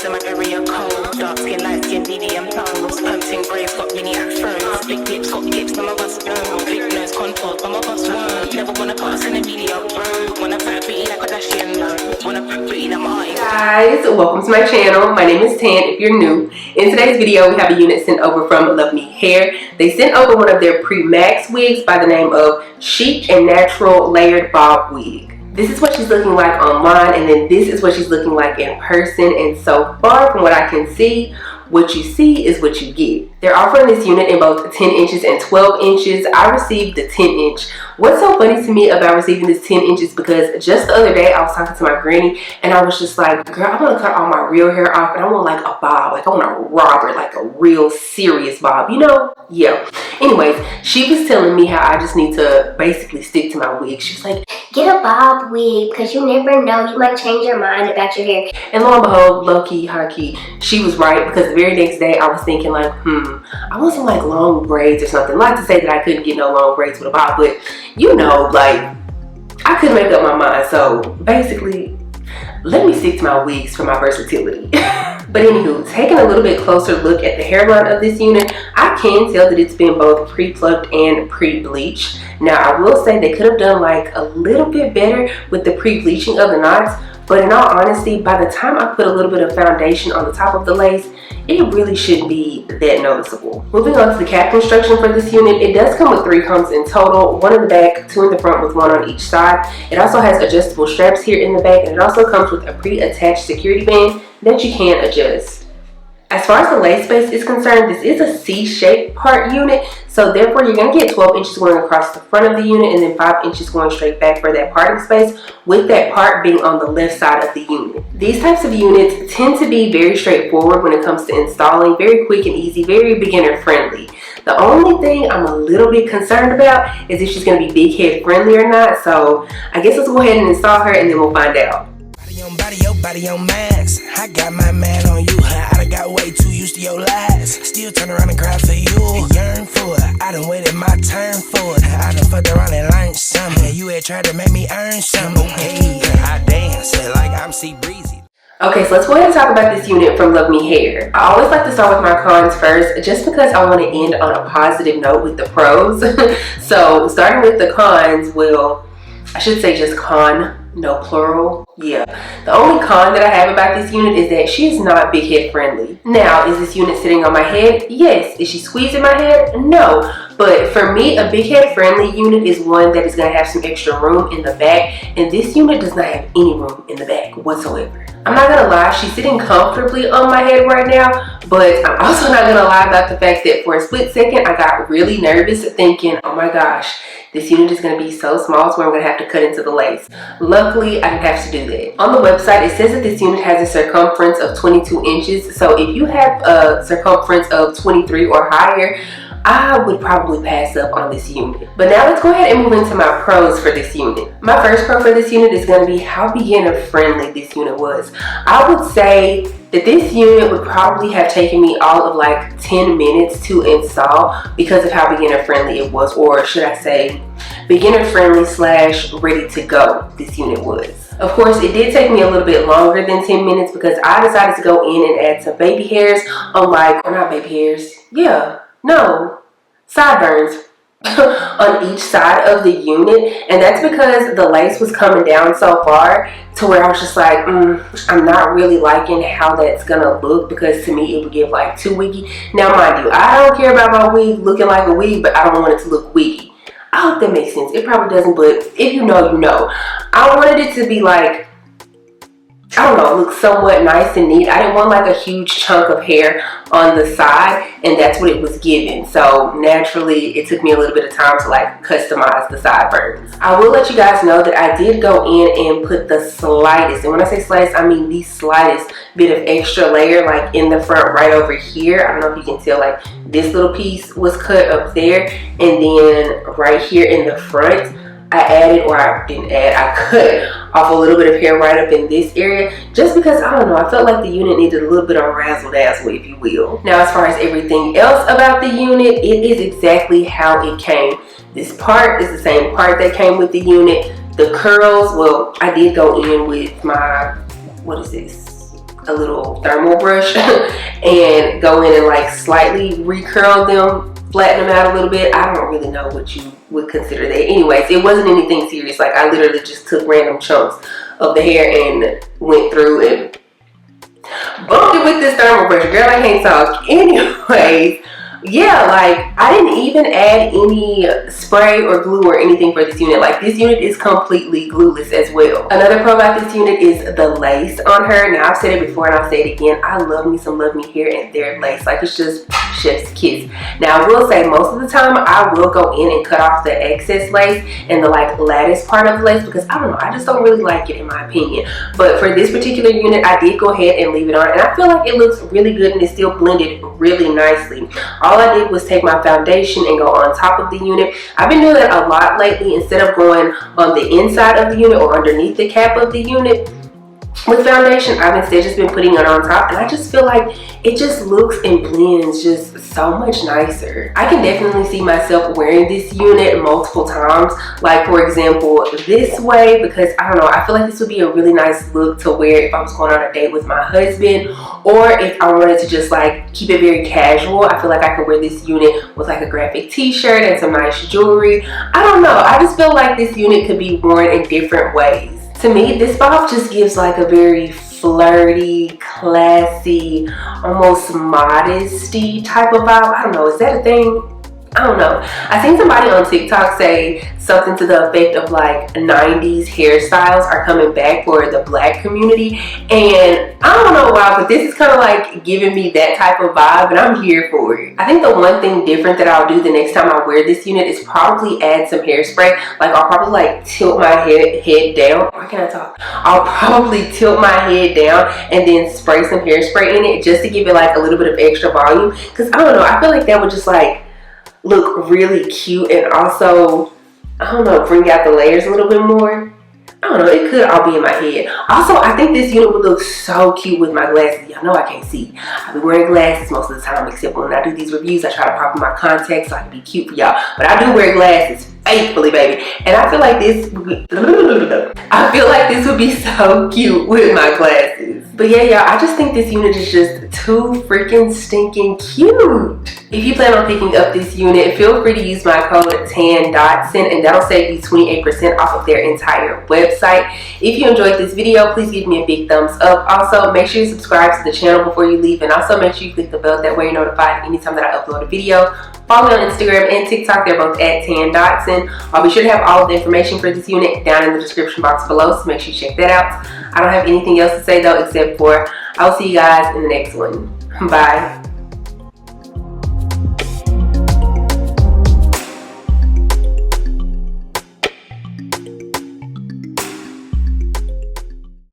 in my area cold. Dark skin, light skin, medium tones. Pumping braids, got mini afros. Big lips, got lips, some of us know. Big nose, contours, some of us won't. Never wanna put us in a media road. Wanna put pretty like a Kardashian, no. Wanna put pretty like my Guys, welcome to my channel. My name is Tan if you're new. In today's video, we have a unit sent over from Luvme Hair. They sent over one of their PreMax wigs by the name of Chic and Natural Layered Bob Wig. This is what she's looking like online, and then this is what she's looking like in person. And so far from what I can see, what you see is what you get. They're offering this unit in both 10 inches and 12 inches. I received the 10 inch. What's so funny to me about receiving this 10 inches, because just the other day I was talking to my granny and I was just like, girl, I want to cut all my real hair off and I want like a bob. Like I want a robber, like a real serious bob, you know? Yeah. Anyways, she was telling me how I just need to basically stick to my wig. She was like, get a bob wig, because you never know, you might change your mind about your hair. and lo and behold, low-key, high-key, she was right, because the very next day I was thinking like, I want some like long braids or something. Not to say that I couldn't get no long braids with a bob, but you know, like I couldn't make up my mind. So basically, let me stick to my wigs for my versatility. But anywho, taking a little bit closer look at the hairline of this unit, I can tell that it's been both pre-plucked and pre-bleached. Now I will say they could have done like a little bit better with the pre-bleaching of the knots, but in all honesty, by the time I put a little bit of foundation on the top of the lace, it really shouldn't be that noticeable. Moving on to the cap construction for this unit, it does come with 3 combs in total, 1 in the back, 2 in the front with 1 on each side. It also has adjustable straps here in the back, and it also comes with a pre-attached security band that you can adjust. As far as the lace space is concerned, this is a C-shaped part unit, so therefore you're going to get 12 inches going across the front of the unit and then 5 inches going straight back for that parting space, with that part being on the left side of the unit. These types of units tend to be very straightforward when it comes to installing, very quick and easy, very beginner friendly. The only thing I'm a little bit concerned about is if she's going to be big head friendly or not, so I guess let's go ahead and install her and then we'll find out. Body on max. I got my man on you. I done got way too used to your lies. Still turn around and cry for you. Yearn for it. I done waited my turn for it. I done fucked around and learned something. You had tried to make me earn something. Okay, I dance like I'm Sea Breezy. Okay, so let's go ahead and talk about this unit from Luvme Hair. I always like to start with my cons first, just because I want to end on a positive note with the pros. So starting with the cons, well, I should say just con. No plural. Yeah. The only con that I have about this unit is that she is not big head friendly. Now, is this unit sitting on my head? Yes. Is she squeezing my head? No. But for me, a big head friendly unit is one that is going to have some extra room in the back, and this unit does not have any room in the back whatsoever. I'm not going to lie, she's sitting comfortably on my head right now, but I'm also not going to lie about the fact that for a split second, I got really nervous thinking, oh my gosh, this unit is going to be so small so I'm going to have to cut into the lace. Luckily, I didn't have to do that. On the website, it says that this unit has a circumference of 22 inches. So if you have a circumference of 23 or higher, I would probably pass up on this unit. But now let's go ahead and move into my pros for this unit. My first pro for this unit is going to be how beginner friendly this unit was. I would say that this unit would probably have taken me all of like 10 minutes to install because of how beginner friendly it was, or should I say beginner friendly / ready to go this unit was. Of course, it did take me a little bit longer than 10 minutes because I decided to go in and add some baby hairs on or not baby hairs, sideburns on each side of the unit, and that's because the lace was coming down so far to where I was just like, I'm not really liking how that's gonna look, because to me it would give like too wiggy. Now mind you, I don't care about my wig looking like a wig, but I don't want it to look wiggy. I hope that makes sense. It probably doesn't, but if you know, you know. I wanted it to be like, I don't know, look somewhat nice and neat. I didn't want like a huge chunk of hair on the side, and that's what it was given. So naturally, it took me a little bit of time to like customize the sideburns. I will let you guys know that I did go in and put the slightest, and when I say slightest, I mean the slightest bit of extra layer like in the front right over here. I don't know if you can tell, like this little piece was cut up there, and then right here in the front, I cut off a little bit of hair right up in this area, just because, I don't know, I felt like the unit needed a little bit of razzle dazzle, if you will. Now, as far as everything else about the unit, it is exactly how it came. This part is the same part that came with the unit. The curls, well, I did go in with my, what is this? a little thermal brush and go in and like slightly recurl them, flatten them out a little bit. I don't really know what you would consider that. Anyways, it wasn't anything serious. Like I literally just took random chunks of the hair and went through and bumped it with this thermal brush. Girl, I can't talk. Anyways, yeah, like I didn't even add any spray or glue or anything for this unit. Like this unit is completely glueless as well. Another pro about this unit is the lace on her. Now I've said it before and I'll say it again. I love me some Luvme Hair and their lace. Like it's just chef's kiss. Now I will say most of the time I will go in and cut off the excess lace and the like lattice part of the lace because I don't know, I just don't really like it in my opinion. But for this particular unit, I did go ahead and leave it on and I feel like it looks really good and it's still blended really nicely. All I did was take my foundation and go on top of the unit. I've been doing that a lot lately. Instead of going on the inside of the unit or underneath the cap of the unit with foundation, I've instead just been putting it on top and I just feel like it just looks and blends just so much nicer. I can definitely see myself wearing this unit multiple times, like for example this way, because I don't know, I feel like this would be a really nice look to wear if I was going on a date with my husband, or if I wanted to just like keep it very casual. I feel like I could wear this unit with like a graphic t-shirt and some nice jewelry. I don't know, I just feel like this unit could be worn in different ways. To me, this bob just gives like a very flirty, classy, almost modesty type of vibe. I don't know, is that a thing? I don't know. I seen somebody on TikTok say something to the effect of like 90s hairstyles are coming back for the black community, and I don't know why, but this is kind of like giving me that type of vibe and I'm here for it. I think the one thing different that I'll do the next time I wear this unit is probably add some hairspray. Like I'll probably like tilt my head down. Why can't I talk? I'll probably tilt my head down and then spray some hairspray in it just to give it like a little bit of extra volume, because I don't know, I feel like that would just like look really cute and also, I don't know, bring out the layers a little bit more. I don't know, it could all be in my head. Also, I think this unit would look so cute with my glasses. Y'all know I can't see. I be wearing glasses most of the time, except when I do these reviews, I try to pop in my contacts so I can be cute for y'all. But I do wear glasses faithfully, baby. And I feel like this would be so cute with my glasses. But yeah, y'all, I just think this unit is just too freaking stinking cute. If you plan on picking up this unit, feel free to use my code TAN-DOTSON and that'll save you 28% off of their entire website. If you enjoyed this video, please give me a big thumbs up. Also, make sure you subscribe to the channel before you leave, and also make sure you click the bell, that way you're notified anytime that I upload a video. Follow me on Instagram and TikTok, they're both at TAN-DOTSON. I'll be sure to have all of the information for this unit down in the description box below, so make sure you check that out. I don't have anything else to say though, except for I'll see you guys in the next one. Bye.